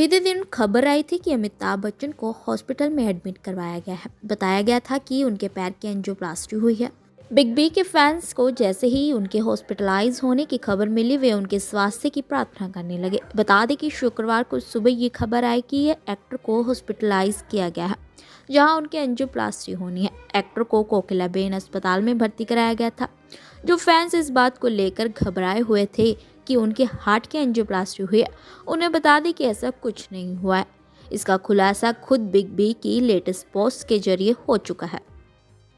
बीते दिन खबर आई थी कि अमिताभ बच्चन को हॉस्पिटल में एडमिट करवाया गया है। बताया गया था कि उनके पैर की एंजियोप्लास्टी हुई है। बिग बी के फैंस को जैसे ही उनके हॉस्पिटलाइज होने की खबर मिली, वे उनके स्वास्थ्य की प्रार्थना करने लगे। बता दें कि शुक्रवार को सुबह ये खबर आई कि ये एक्टर को हॉस्पिटलाइज किया गया है, जहां उनकी एंजियोप्लास्टी होनी है। एक्टर को कोकिलाबेन अस्पताल में भर्ती कराया गया था। जो फैंस इस बात को लेकर घबराए हुए थे कि उनके हार्ट की एंजियोप्लास्टी हुई है, उन्हें बता दें कि ऐसा कुछ नहीं हुआ है। इसका खुलासा खुद बिग बी की लेटेस्ट पोस्ट के जरिए हो चुका है,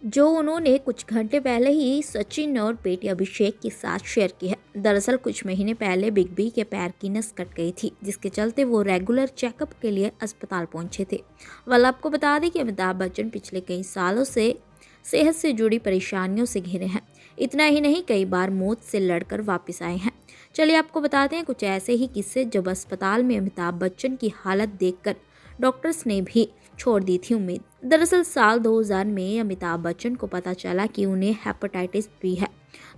जो उन्होंने कुछ घंटे पहले ही सचिन और बेटी अभिषेक के साथ शेयर की है। दरअसल कुछ महीने पहले बिग बी के पैर की नस कट गई थी, जिसके चलते वो रेगुलर चेकअप के लिए अस्पताल पहुंचे थे। वाल आपको बता दें कि अमिताभ बच्चन पिछले कई सालों से सेहत से जुड़ी परेशानियों से घिरे हैं। इतना ही नहीं, कई बार मौत से लड़कर वापस आए हैं। चलिए आपको बताते हैं कुछ ऐसे ही किस्से जब अस्पताल में अमिताभ बच्चन की हालत देखकर डॉक्टर्स ने भी छोड़ दी थी उम्मीद। दरअसल साल 2000 में अमिताभ बच्चन को पता चला कि उन्हें हेपेटाइटिस बी है।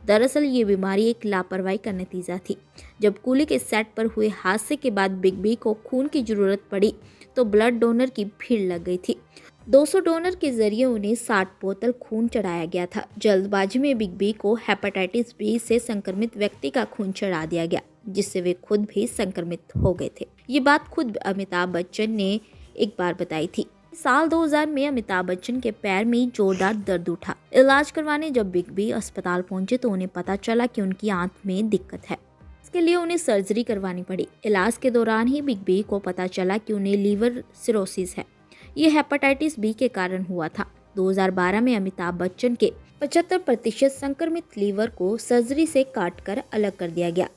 दरअसल ये बीमारी एक लापरवाही का नतीजा थी। जब कूली के सेट पर हुए हादसे के बाद बिग बी को खून की जरूरत पड़ी तो ब्लड डोनर की भीड़ लग गई थी। 200 डोनर के जरिए उन्हें 60 बोतल खून चढ़ाया गया था। जल्दबाजी में बिग बी को हेपेटाइटिस बी से संक्रमित व्यक्ति का खून चढ़ा दिया गया, जिससे वे खुद भी संक्रमित हो गए थे। ये बात खुद अमिताभ बच्चन ने एक बार बताई थी। साल 2000 में अमिताभ बच्चन के पैर में जोरदार दर्द उठा। इलाज करवाने जब बिग बी अस्पताल पहुंचे तो उन्हें पता चला कि उनकी आंत में दिक्कत है। इसके लिए उन्हें सर्जरी करवानी पड़ी। इलाज के दौरान ही बिग बी को पता चला कि उन्हें लीवर सिरोसिस है। ये हेपेटाइटिस बी के कारण हुआ था। 2012 में अमिताभ बच्चन के 75% संक्रमित लीवर को सर्जरी से काटकर अलग कर दिया गया।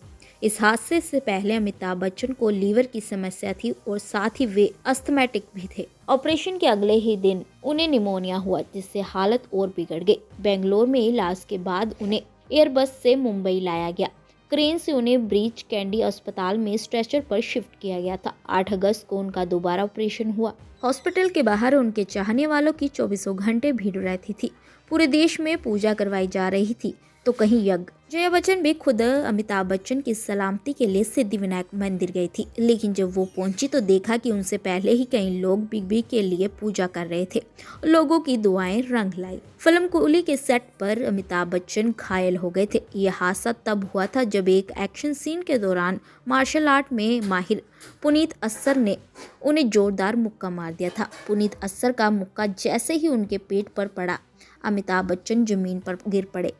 इस हादसे से पहले अमिताभ बच्चन को लीवर की समस्या थी और साथ ही वे अस्थमैटिक भी थे। ऑपरेशन के अगले ही दिन उन्हें निमोनिया हुआ, जिससे हालत और बिगड़ गई। बेंगलोर में इलाज के बाद उन्हें एयरबस से मुंबई लाया गया। क्रेन से उन्हें ब्रीच कैंडी अस्पताल में स्ट्रेचर पर शिफ्ट किया गया था। 8 अगस्त को उनका दोबारा ऑपरेशन हुआ। हॉस्पिटल के बाहर उनके चाहने वालों की 24 घंटे भीड़ रहती थी। पूरे देश में पूजा करवाई जा रही थी तो कहीं यज्ञ। जया बच्चन भी खुद अमिताभ बच्चन की सलामती के लिए सिद्धिविनायक मंदिर गई थी, लेकिन जब वो पहुंची तो देखा कि उनसे पहले ही कई लोग बिग बी के लिए पूजा कर रहे थे। लोगों की दुआएं रंग लाई। फिल्म कूली के सेट पर अमिताभ बच्चन घायल हो गए थे। यह हादसा तब हुआ था जब एक एक्शन सीन के दौरान मार्शल आर्ट में माहिर पुनीत अस्सर ने उन्हें जोरदार मुक्का मार दिया था। पुनीत अस्सर का मुक्का जैसे ही उनके पेट पर पड़ा, अमिताभ बच्चन जमीन पर गिर पड़े।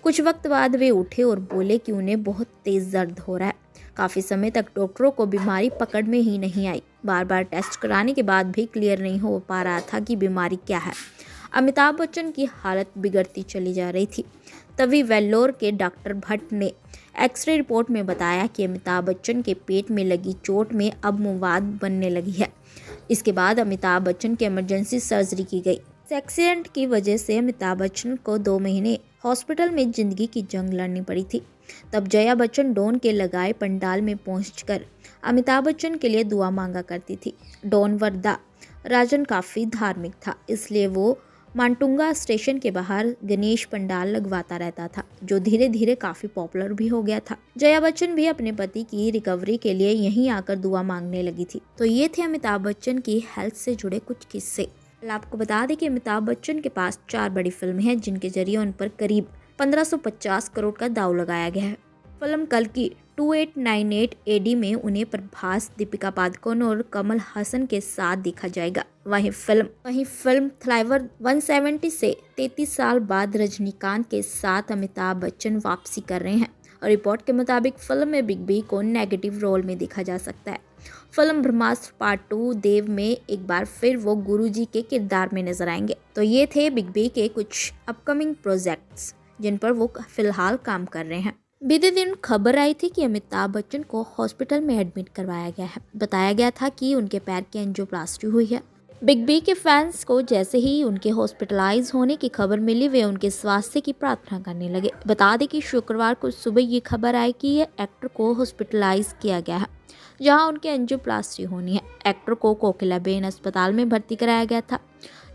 कुछ वक्त बाद वे उठे और बोले कि उन्हें बहुत तेज दर्द हो रहा है। काफी समय तक डॉक्टरों को बीमारी पकड़ में ही नहीं आई। बार बार टेस्ट कराने के बाद भी क्लियर नहीं हो पा रहा था कि बीमारी क्या है। अमिताभ बच्चन की हालत बिगड़ती चली जा रही थी। तभी वेल्लोर के डॉक्टर भट्ट ने एक्सरे रिपोर्ट में बताया कि अमिताभ बच्चन के पेट में लगी चोट में अब मवाद बनने लगी है। इसके बाद अमिताभ बच्चन की इमरजेंसी सर्जरी की गई। इस एक्सीडेंट की वजह से अमिताभ बच्चन को 2 महीने हॉस्पिटल में जिंदगी की जंग लड़नी पड़ी थी। तब जया बच्चन डॉन के लगाए पंडाल में पहुंचकर अमिताभ बच्चन के लिए दुआ मांगा करती थी। डॉन वरदा राजन काफ़ी धार्मिक था, इसलिए वो मांटुंगा स्टेशन के बाहर गणेश पंडाल लगवाता रहता था, जो धीरे धीरे काफ़ी पॉपुलर भी हो गया था। जया बच्चन भी अपने पति की रिकवरी के लिए यहीं आकर दुआ मांगने लगी थी। तो ये थे अमिताभ बच्चन की हेल्थ से जुड़े कुछ किस्से। आपको बता दें कि अमिताभ बच्चन के पास 4 बड़ी फिल्में हैं, जिनके जरिए उन पर करीब 1550 करोड़ का दाव लगाया गया है। फिल्म कल्कि 2898 एडी में उन्हें प्रभास, दीपिका पादुकोण और कमल हसन के साथ देखा जाएगा। वहीं फिल्म थ्राइवर 170 से 33 साल बाद रजनीकांत के साथ अमिताभ बच्चन वापसी कर रहे हैं और रिपोर्ट के मुताबिक फिल्म में बिग बी को नेगेटिव रोल में देखा जा सकता है। फिल्म ब्रह्मास्त्र पार्ट 2 देव में एक बार फिर वो गुरुजी के किरदार में नजर आएंगे। तो ये थे बिग बी के कुछ अपकमिंग प्रोजेक्ट्स जिन पर वो फिलहाल काम कर रहे हैं। बीते दिन खबर आई थी कि अमिताभ बच्चन को हॉस्पिटल में एडमिट करवाया गया है। बताया गया था कि उनके पैर की एंजियोप्लास्टी हुई है। बिग बी के फैंस को जैसे ही उनके हॉस्पिटलाइज होने की खबर मिली, वे उनके स्वास्थ्य की प्रार्थना करने लगे। बता दें कि शुक्रवार को सुबह ये खबर आई कि ये एक्टर को हॉस्पिटलाइज किया गया है, जहां उनकी एंजियोप्लास्टी होनी है। एक्टर को कोकिलाबेन अस्पताल में भर्ती कराया गया था।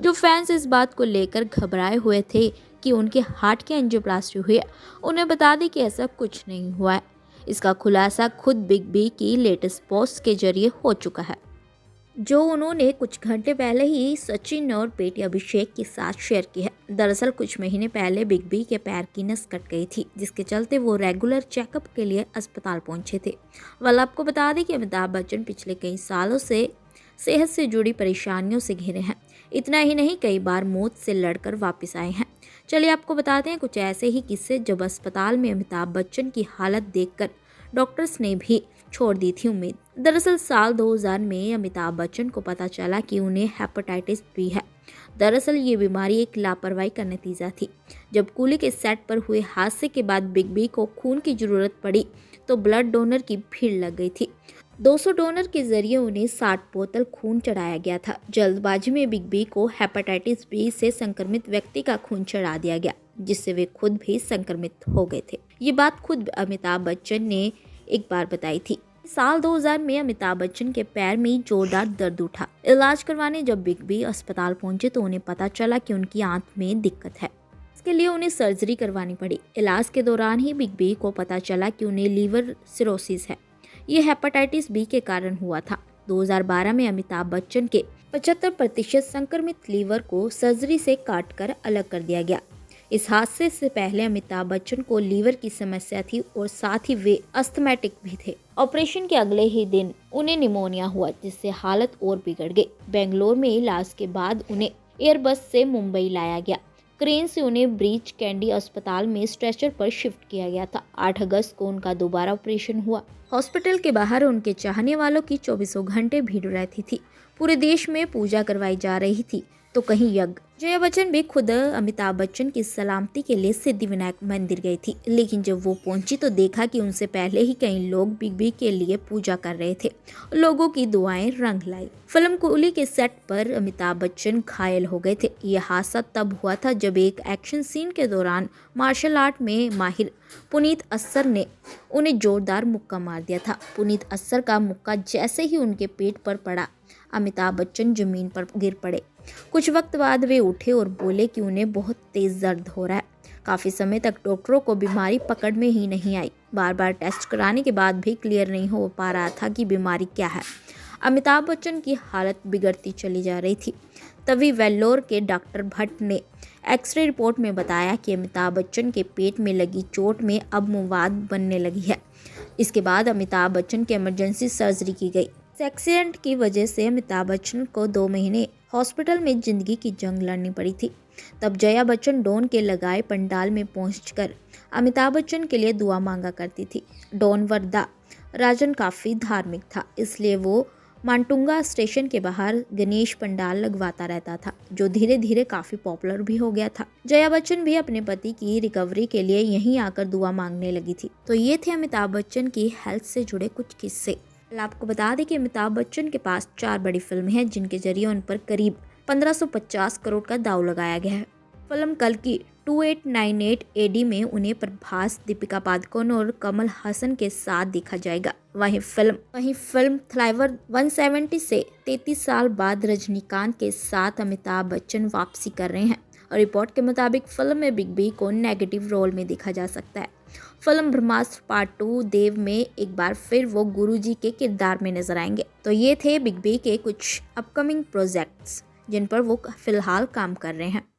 जो फैंस इस बात को लेकर घबराए हुए थे कि उनके हार्ट की एंजियोप्लास्टी हुई है, उन्हें बता दें कि ऐसा कुछ नहीं हुआ है। इसका खुलासा खुद बिग बी की लेटेस्ट पोस्ट के जरिए हो चुका है, जो उन्होंने कुछ घंटे पहले ही सचिन और बेटी अभिषेक के साथ शेयर की है। दरअसल कुछ महीने पहले बिग बी के पैर की नस कट गई थी, जिसके चलते वो रेगुलर चेकअप के लिए अस्पताल पहुंचे थे। वाल आपको बता दें कि अमिताभ बच्चन पिछले कई सालों से सेहत से जुड़ी परेशानियों से घिरे हैं। इतना ही नहीं, कई बार मौत से लड़कर वापस आए हैं। चलिए आपको बताते हैं कुछ ऐसे ही किस्से जब अस्पताल में अमिताभ बच्चन की हालत देखकर डॉक्टर्स ने भी छोड़ दी थी उम्मीद। दरअसल साल 2000 में अमिताभ बच्चन को पता चला कि उन्हें हेपेटाइटिस बी है। दरअसल ये बीमारी एक लापरवाही का नतीजा थी। जब कूली के सेट पर हुए हादसे के बाद बिग बी को खून की जरूरत पड़ी तो ब्लड डोनर की भीड़ लग गई थी। 200 डोनर के जरिए उन्हें 60 बोतल खून चढ़ाया गया था। जल्दबाजी में बिग बी को हेपेटाइटिस बी से संक्रमित व्यक्ति का खून चढ़ा दिया गया, जिससे वे खुद भी संक्रमित हो गए थे। ये बात खुद अमिताभ बच्चन ने एक बार बताई थी। साल 2000 में अमिताभ बच्चन के पैर में जोरदार दर्द उठा। इलाज करवाने जब बिग बी अस्पताल पहुंचे तो उन्हें पता चला कि उनकी आंत में दिक्कत है। इसके लिए उन्हें सर्जरी करवानी पड़ी। इलाज के दौरान ही बिग बी को पता चला कि उन्हें लीवर सिरोसिस है। ये हेपेटाइटिस बी के कारण हुआ था। 2012 में अमिताभ बच्चन के 75% संक्रमित लीवर को सर्जरी से काटकर अलग कर दिया गया। इस हादसे से पहले अमिताभ बच्चन को लीवर की समस्या थी और साथ ही वे अस्थमैटिक भी थे। ऑपरेशन के अगले ही दिन उन्हें निमोनिया हुआ, जिससे हालत और बिगड़ गई। बेंगलोर में इलाज के बाद उन्हें एयरबस से मुंबई लाया गया। क्रेन से उन्हें ब्रीच कैंडी अस्पताल में स्ट्रेचर पर शिफ्ट किया गया था। 8 अगस्त को उनका दोबारा ऑपरेशन हुआ। हॉस्पिटल के बाहर उनके चाहने वालों की 24 घंटे भीड़ रहती थी। पूरे देश में पूजा करवाई जा रही थी तो कहीं यज्ञ। जया बच्चन भी खुद अमिताभ बच्चन की सलामती के लिए सिद्धिविनायक मंदिर गई थी, लेकिन जब वो पहुंची तो देखा कि उनसे पहले ही कई लोग बिग बी के लिए पूजा कर रहे थे। लोगों की दुआएं रंग लाई। फिल्म कूली के सेट पर अमिताभ बच्चन घायल हो गए थे। यह हादसा तब हुआ था जब एक एक्शन सीन के दौरान मार्शल आर्ट में माहिर पुनीत अस्सर ने उन्हें जोरदार मुक्का मार दिया था। पुनीत अस्सर का मुक्का जैसे ही उनके पेट पर पड़ा, अमिताभ बच्चन जमीन पर गिर पड़े। कुछ वक्त बाद वे उठे और बोले कि उन्हें बहुत तेज दर्द हो रहा है। काफ़ी समय तक डॉक्टरों को बीमारी पकड़ में ही नहीं आई। बार बार टेस्ट कराने के बाद भी क्लियर नहीं हो पा रहा था कि बीमारी क्या है। अमिताभ बच्चन की हालत बिगड़ती चली जा रही थी। तभी वेल्लोर के डॉक्टर भट्ट ने एक्सरे रिपोर्ट में बताया कि अमिताभ बच्चन के पेट में लगी चोट में अब मवाद बनने लगी है। इसके बाद अमिताभ बच्चन की इमरजेंसी सर्जरी की गई। इस एक्सीडेंट की वजह से अमिताभ बच्चन को 2 महीने हॉस्पिटल में जिंदगी की जंग लड़नी पड़ी थी। तब जया बच्चन डॉन के लगाए पंडाल में पहुंचकर अमिताभ बच्चन के लिए दुआ मांगा करती थी। डॉन वरदा राजन काफ़ी धार्मिक था, इसलिए वो मांटुंगा स्टेशन के बाहर गणेश पंडाल लगवाता रहता था, जो धीरे धीरे काफ़ी पॉपुलर भी हो गया था। जया बच्चन भी अपने पति की रिकवरी के लिए यहीं आकर दुआ मांगने लगी थी। तो ये थे अमिताभ बच्चन की हेल्थ से जुड़े कुछ किस्से। आपको बता दें कि अमिताभ बच्चन के पास 4 बड़ी फिल्में हैं, जिनके जरिए उन पर करीब 1550 करोड़ का दाव लगाया गया है। फिल्म कल की 2898 एडी में उन्हें प्रभास, दीपिका पादुकोण और कमल हसन के साथ देखा जाएगा। वहीं फिल्म थ्राइवर 170 से 33 साल बाद रजनीकांत के साथ अमिताभ बच्चन वापसी कर रहे हैं। और रिपोर्ट के मुताबिक फिल्म में बिग बी को नेगेटिव रोल में देखा जा सकता है। फिल्म ब्रह्मास्त्र पार्ट 2 देव में एक बार फिर वो गुरुजी के किरदार में नजर आएंगे। तो ये थे बिग बी के कुछ अपकमिंग प्रोजेक्ट्स जिन पर वो फिलहाल काम कर रहे हैं।